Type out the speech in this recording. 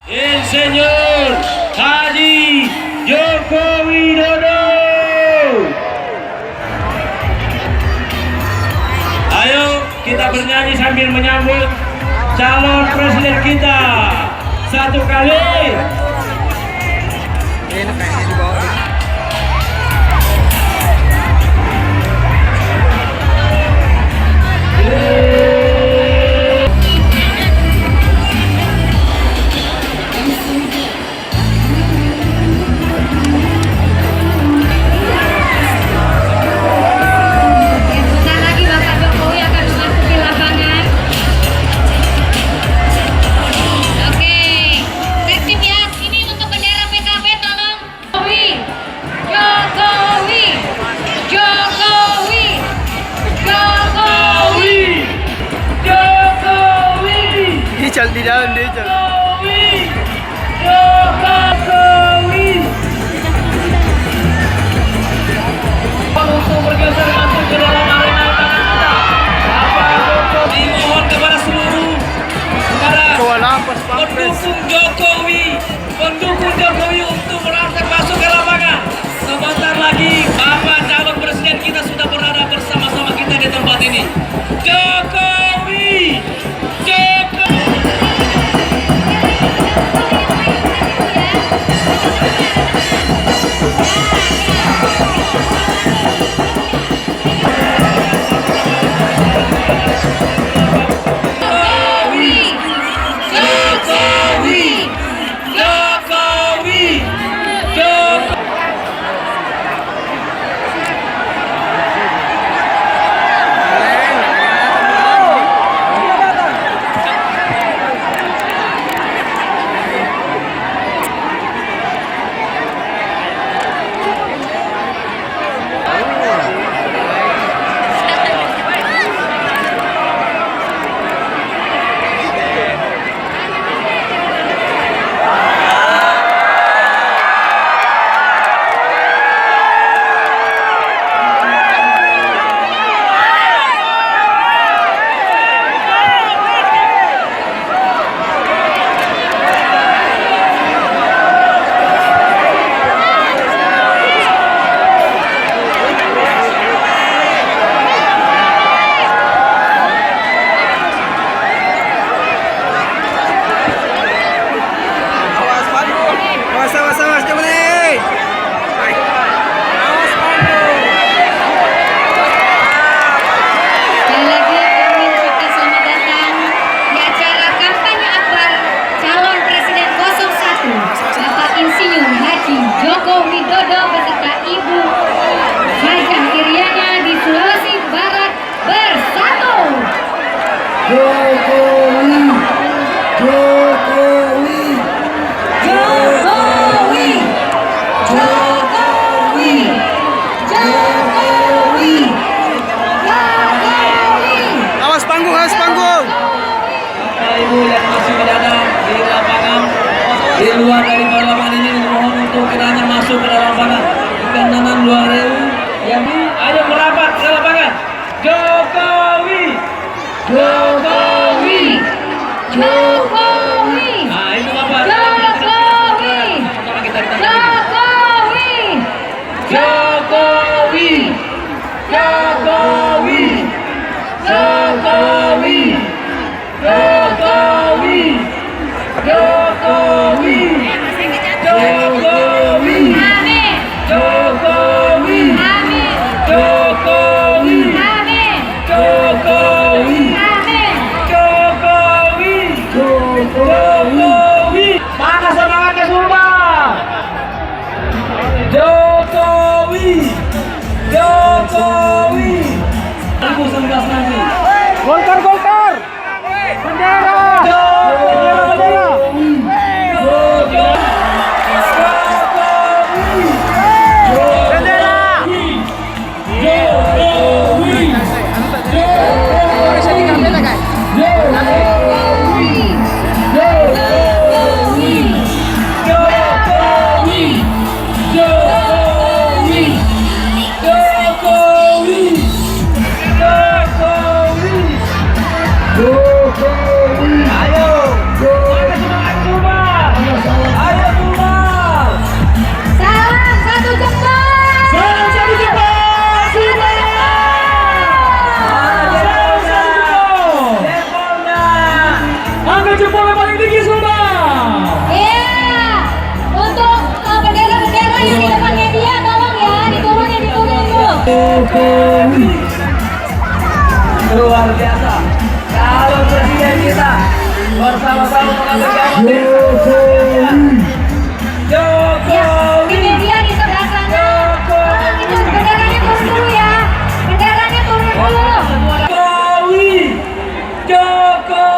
Insinyur Haji Joko Widodo. Ayo kita bernyanyi sambil menyambut calon presiden kita. Satu kali. Di dalam dia Jokowi, Jokowi. Untuk bergeser masuk ke dalam arena kita. Bapak Jokowi mohon kepada seluruh pendukung Jokowi untuk berangkat masuk ke lapangan. Sebentar lagi Bapak calon presiden kita sudah berada bersama-sama kita di tempat ini. Jokowi, Jokowi. Joko Widodo beserta Ibu Hajah Iriana di Sulawesi Barat bersatu. Jokowi, Jokowi, Jokowi, Jokowi, Jokowi, Jokowi. Awas panggung, awas panggung. Bapak Ibu yang masih berada di lapangan, di luar dari lapangan ini mohon untuk kiranya masuk ke dalam lapangan. Kanan luar yang ayo merapat ke lapangan. Jokowi, Jokowi, Jokowi. Nah itu Bapak. Jokowi, Jokowi, Jokowi, Jokowi, Jokowi, Jokowi, Jokowi, Jokowi, Amin. Jokowi, Amin. Jokowi, Amin. Jokowi, Amin. Jokowi, Jokowi. Mana semangatnya semua? Jokowi, Jokowi. 2019 nanti. Golkar, Golkar. Bendera. Bendera. Jokowi. Luar biasa. Calon presiden kita bersama-sama mengambil jawab. Jokowi. Ini dia di sebelah sana. Tolong itu benderanya turun dulu ya. Benderanya turun dulu. Jokowi. Jokowi.